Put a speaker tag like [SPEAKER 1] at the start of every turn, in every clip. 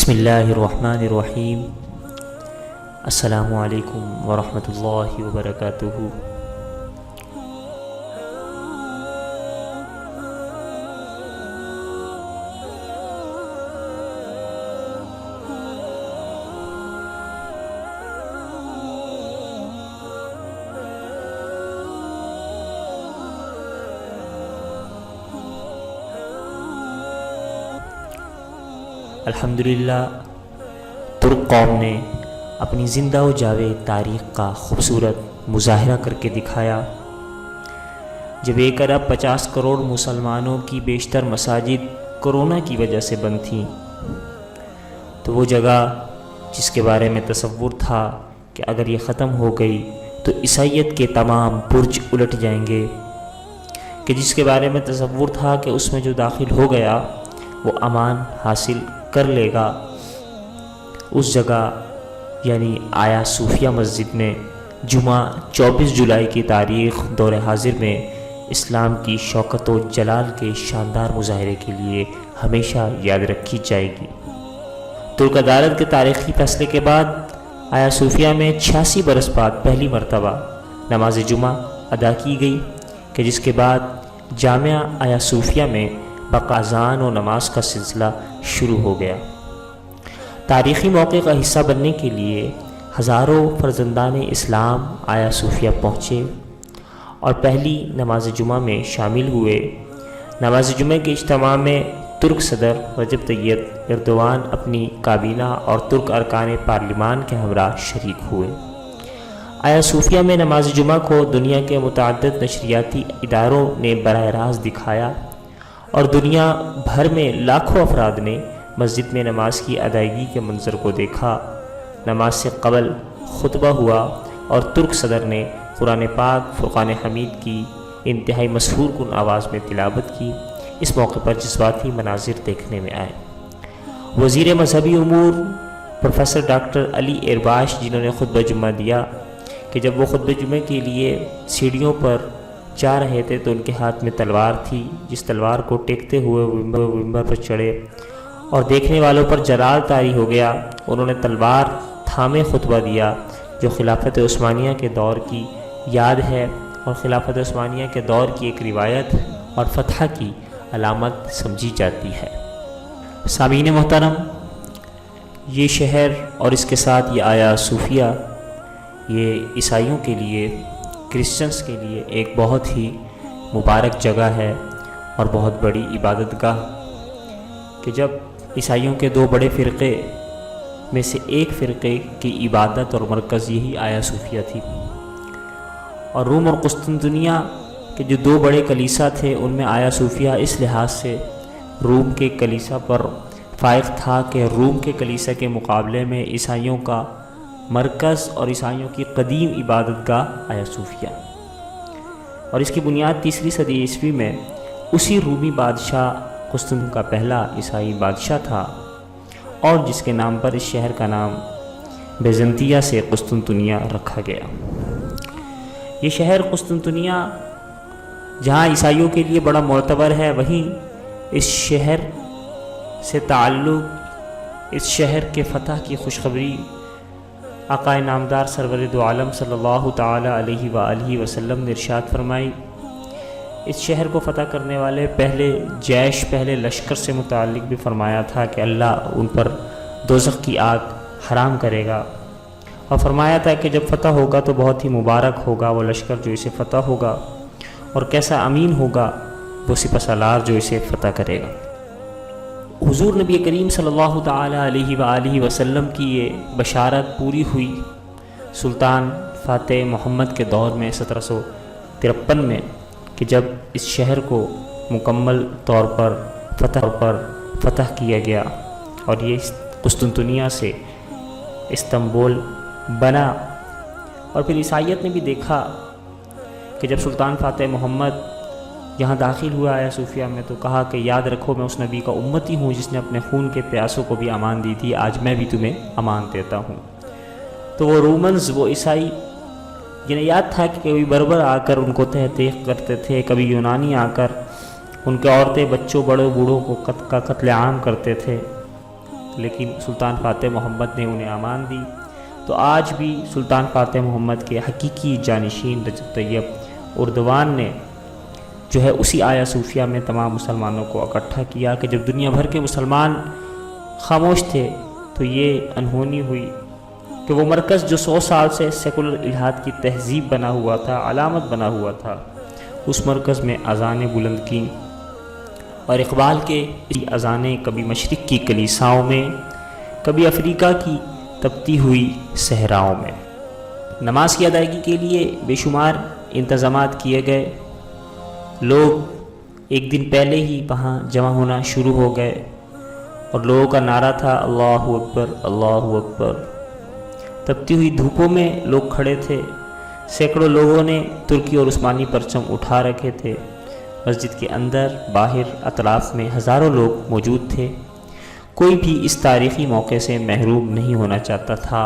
[SPEAKER 1] بسم اللہ الرحمن الرحیم۔ السلام علیکم ورحمۃ اللہ وبرکاتہ۔ الحمدللہ ترک قوم نے اپنی زندہ و جاوید تاریخ کا خوبصورت مظاہرہ کر کے دکھایا۔ جب 1.50 ارب مسلمانوں کی بیشتر مساجد کرونا کی وجہ سے بند تھیں، تو وہ جگہ جس کے بارے میں تصور تھا کہ اگر یہ ختم ہو گئی تو عیسائیت کے تمام برج الٹ جائیں گے، کہ جس کے بارے میں تصور تھا کہ اس میں جو داخل ہو گیا وہ امان حاصل کر لے گا، اس جگہ یعنی آیا صوفیہ مسجد میں جمعہ 24 جولائی کی تاریخ دور حاضر میں اسلام کی شوکت و جلال کے شاندار مظاہرے کے لیے ہمیشہ یاد رکھی جائے گی۔ ترک عدالت کے تاریخی فیصلے کے بعد آیا صوفیہ میں 86 برس بعد پہلی مرتبہ نماز جمعہ ادا کی گئی، کہ جس کے بعد جامعہ آیا صوفیہ میں باذان و نماز کا سلسلہ شروع ہو گیا۔ تاریخی موقع کا حصہ بننے کے لیے ہزاروں فرزندان اسلام آیا صوفیہ پہنچے اور پہلی نماز جمعہ میں شامل ہوئے۔ نماز جمعہ کے اجتماع میں ترک صدر رجب طیب ایردوان اپنی کابینہ اور ترک ارکان پارلیمان کے ہمراہ شریک ہوئے۔ آیا صوفیہ میں نماز جمعہ کو دنیا کے متعدد نشریاتی اداروں نے براہ راست دکھایا اور دنیا بھر میں لاکھوں افراد نے مسجد میں نماز کی ادائیگی کے منظر کو دیکھا۔ نماز سے قبل خطبہ ہوا اور ترک صدر نے قرآن پاک فرقان حمید کی انتہائی مسحور کن آواز میں تلاوت کی۔ اس موقع پر جذباتی مناظر دیکھنے میں آئے۔ وزیر مذہبی امور پروفیسر ڈاکٹر علی ایرباش، جنہوں نے خطبہ جمعہ دیا، کہ جب وہ خطبہ جمعہ کے لیے سیڑھیوں پر جا رہے تھے تو ان کے ہاتھ میں تلوار تھی، جس تلوار کو ٹیکتے ہوئے ممبر پر چڑھے اور دیکھنے والوں پر جلال طاری ہو گیا۔ انہوں نے تلوار تھامے خطبہ دیا، جو خلافت عثمانیہ کے دور کی یاد ہے اور خلافت عثمانیہ کے دور کی ایک روایت اور فتح کی علامت سمجھی جاتی ہے۔ سامعین محترم، یہ شہر اور اس کے ساتھ یہ آیا صوفیہ، یہ عیسائیوں کے لیے، کرسچنس کے لیے ایک بہت ہی مبارک جگہ ہے اور بہت بڑی عبادت گاہ، کہ جب عیسائیوں کے دو بڑے فرقے میں سے ایک فرقے کی عبادت اور مرکز یہی آیا صوفیہ تھی، اور روم اور قسطنطنیہ کے جو دو بڑے کلیسا تھے ان میں آیا صوفیہ اس لحاظ سے روم کے کلیسا پر فائق تھا کہ روم کے کلیسا کے مقابلے میں عیسائیوں کا مرکز اور عیسائیوں کی قدیم عبادت گاہ آیا صوفیہ، اور اس کی بنیاد 3 صدی عیسوی میں اسی رومی بادشاہ قسطنطین کا پہلا عیسائی بادشاہ تھا، اور جس کے نام پر اس شہر کا نام بیزنطیہ سے قسطنطنیہ رکھا گیا۔ یہ شہر قسطنطنیہ جہاں عیسائیوں کے لیے بڑا معتبر ہے، وہیں اس شہر سے تعلق، اس شہر کے فتح کی خوشخبری آقا نامدار سرور دو عالم صلی اللہ تعالی علیہ وآلہ وسلم نے ارشاد فرمائی۔ اس شہر کو فتح کرنے والے پہلے لشکر سے متعلق بھی فرمایا تھا کہ اللہ ان پر دوزخ کی آگ حرام کرے گا، اور فرمایا تھا کہ جب فتح ہوگا تو بہت ہی مبارک ہوگا وہ لشکر جو اسے فتح ہوگا، اور کیسا امین ہوگا وہ سپہ سالار جو اسے فتح کرے گا۔ حضور نبی کریم صلی اللہ تعالی علیہ وآلہ وسلم کی یہ بشارت پوری ہوئی سلطان فاتح محمد کے دور میں 1753 میں، کہ جب اس شہر کو مکمل طور پر فتح کیا گیا اور یہ قسطنطنیہ سے استنبول بنا۔ اور پھر عیسائیت نے بھی دیکھا کہ جب سلطان فاتح محمد یہاں داخل ہوا آیا صوفیہ میں، تو کہا کہ یاد رکھو میں اس نبی کا امتی ہوں جس نے اپنے خون کے پیاسوں کو بھی امان دی تھی، آج میں بھی تمہیں امان دیتا ہوں۔ تو وہ رومنز، وہ عیسائی جنہیں یاد تھا کہ کبھی بربر آ کر ان کو تحقیق کرتے تھے، کبھی یونانی آ کر ان کے عورتیں، بچوں، بڑوں، بوڑھوں کو قتل عام کرتے تھے، لیکن سلطان فاتح محمد نے انہیں امان دی۔ تو آج بھی سلطان فاتح محمد کے حقیقی جانشین رجب طیب اردوان نے جو ہے اسی آیا صوفیہ میں تمام مسلمانوں کو اکٹھا کیا کہ جب دنیا بھر کے مسلمان خاموش تھے تو یہ انہونی ہوئی کہ وہ مرکز جو 100 سال سے سیکولر الہاد کی تہذیب بنا ہوا تھا، علامت بنا ہوا تھا، اس مرکز میں اذانیں بلند کیں، اور اقبال کے اذانیں کبھی مشرق کی کلیساؤں میں، کبھی افریقہ کی تپتی ہوئی صحراؤں میں۔ نماز کی ادائیگی کے لیے بے شمار انتظامات کیے گئے، لوگ ایک دن پہلے ہی وہاں جمع ہونا شروع ہو گئے، اور لوگوں کا نعرہ تھا اللہ اکبر اللہ اکبر۔ تپتی ہوئی دھوپوں میں لوگ کھڑے تھے، سینکڑوں لوگوں نے ترکی اور عثمانی پرچم اٹھا رکھے تھے، مسجد کے اندر باہر اطراف میں ہزاروں لوگ موجود تھے۔ کوئی بھی اس تاریخی موقع سے محروم نہیں ہونا چاہتا تھا،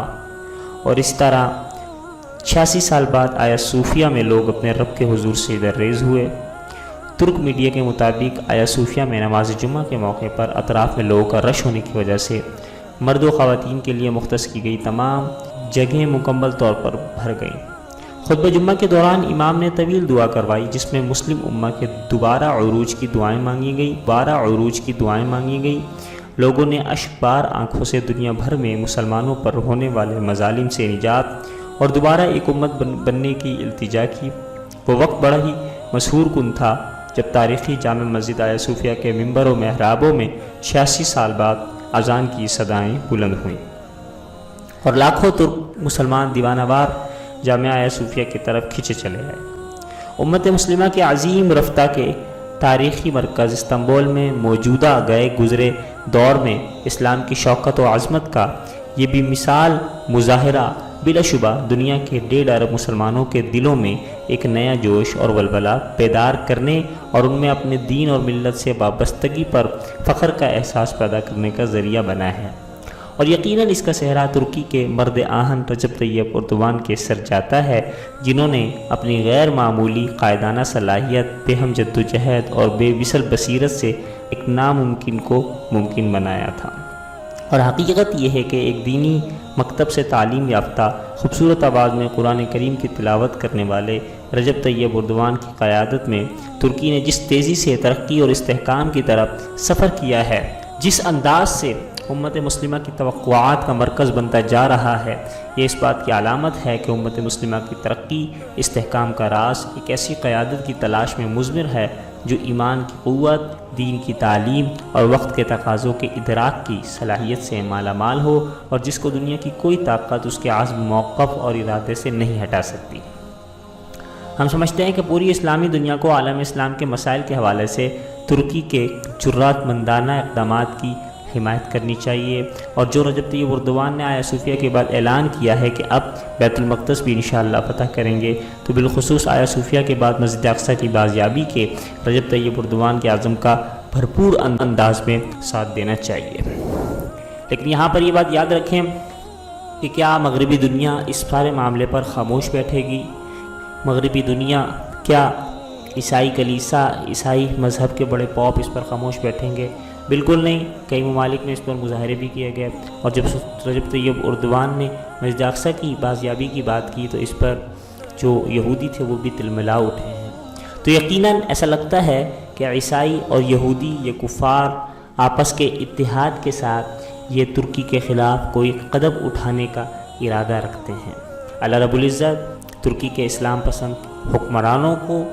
[SPEAKER 1] اور اس طرح 86 سال بعد آیا صوفیہ میں لوگ اپنے رب کے حضور سے درریز ہوئے۔ ترک میڈیا کے مطابق آیا صوفیہ میں نماز جمعہ کے موقع پر اطراف میں لوگوں کا رش ہونے کی وجہ سے مرد و خواتین کے لیے مختص کی گئی تمام جگہیں مکمل طور پر بھر گئیں۔ خطبہ جمعہ کے دوران امام نے طویل دعا کروائی، جس میں مسلم امہ کے دوبارہ عروج کی دعائیں مانگی گئی۔ لوگوں نے اشکبار آنکھوں سے دنیا بھر میں مسلمانوں پر ہونے والے مظالم سے نجات اور دوبارہ ایک امت بننے کی التجا کی۔ وہ وقت بڑا ہی مسحور کن تھا جب تاریخی جامع مسجد آیا صوفیہ کے ممبر و محرابوں میں 86 سال بعد اذان کی صدائیں بلند ہوئیں، اور لاکھوں ترک مسلمان دیوانہ وار جامعہ آیا صوفیہ کی طرف کھنچے چلے آئے۔ امت مسلمہ کے عظیم رفتہ کے تاریخی مرکز استنبول میں موجودہ گئے گزرے دور میں اسلام کی شوکت و عظمت کا یہ بھی مثال مظاہرہ بلا شبہ دنیا کے 1.5 ارب مسلمانوں کے دلوں میں ایک نیا جوش اور ولولہ بیدار کرنے اور ان میں اپنے دین اور ملت سے وابستگی پر فخر کا احساس پیدا کرنے کا ذریعہ بنا ہے، اور یقیناً اس کا صحرا ترکی کے مرد آہن رجب طیب اردوان کے سر جاتا ہے، جنہوں نے اپنی غیر معمولی قائدانہ صلاحیت، بے ہم جدوجہد اور بے مثل بصیرت سے ایک ناممکن کو ممکن بنایا تھا۔ اور حقیقت یہ ہے کہ ایک دینی مکتب سے تعلیم یافتہ خوبصورت آواز میں قرآن کریم کی تلاوت کرنے والے رجب طیب اردوان کی قیادت میں ترکی نے جس تیزی سے ترقی اور استحکام کی طرف سفر کیا ہے، جس انداز سے امت مسلمہ کی توقعات کا مرکز بنتا جا رہا ہے، یہ اس بات کی علامت ہے کہ امت مسلمہ کی ترقی استحکام کا راز ایک ایسی قیادت کی تلاش میں مضمر ہے جو ایمان کی قوت، دین کی تعلیم اور وقت کے تقاضوں کے ادراک کی صلاحیت سے مالا مال ہو، اور جس کو دنیا کی کوئی طاقت اس کے عزم، موقف اور ارادے سے نہیں ہٹا سکتی۔ ہم سمجھتے ہیں کہ پوری اسلامی دنیا کو عالم اسلام کے مسائل کے حوالے سے ترکی کے جرات مندانہ اقدامات کی حمایت کرنی چاہیے، اور جو رجب طیب اردوان نے آیا صوفیہ کے بعد اعلان کیا ہے کہ اب بیت المقدس بھی انشاءاللہ فتح کریں گے، تو بالخصوص آیا صوفیہ کے بعد مسجد اقصیٰ کی بازیابی کے رجب طیب اردوان کے عزم کا بھرپور انداز میں ساتھ دینا چاہیے۔ لیکن یہاں پر یہ بات یاد رکھیں کہ کیا مغربی دنیا اس سارے معاملے پر خاموش بیٹھے گی؟ مغربی دنیا، کیا عیسائی کلیسا، عیسائی مذہب کے بڑے پوپ اس پر خاموش بیٹھیں گے؟ بالکل نہیں۔ کئی ممالک میں اس پر مظاہرے بھی کیے گئے، اور جب رجب طیب اردوان نے مسجد اقصیٰ کی بازیابی کی بات کی تو اس پر جو یہودی تھے وہ بھی تلملا اٹھے ہیں۔ تو یقیناً ایسا لگتا ہے کہ عیسائی اور یہودی، یہ کفار آپس کے اتحاد کے ساتھ یہ ترکی کے خلاف کوئی قدم اٹھانے کا ارادہ رکھتے ہیں۔ اللہ رب العزت ترکی کے اسلام پسند حکمرانوں کو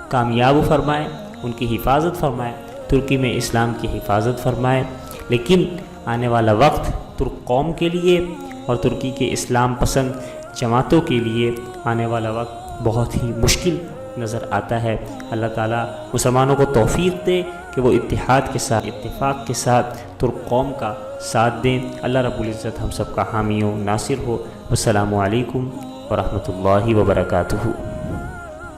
[SPEAKER 1] کامیاب فرمائے، ان کی حفاظت فرمائے، ترکی میں اسلام کی حفاظت فرمائے۔ لیکن آنے والا وقت ترک قوم کے لیے اور ترکی کے اسلام پسند جماعتوں کے لیے آنے والا وقت بہت ہی مشکل نظر آتا ہے۔ اللہ تعالیٰ مسلمانوں کو توفیق دے کہ وہ اتحاد کے ساتھ، اتفاق کے ساتھ ترک قوم کا ساتھ دیں۔ اللہ رب العزت ہم سب کا حامی و ناصر ہو۔ السلام علیکم ورحمۃ اللہ وبرکاتہ۔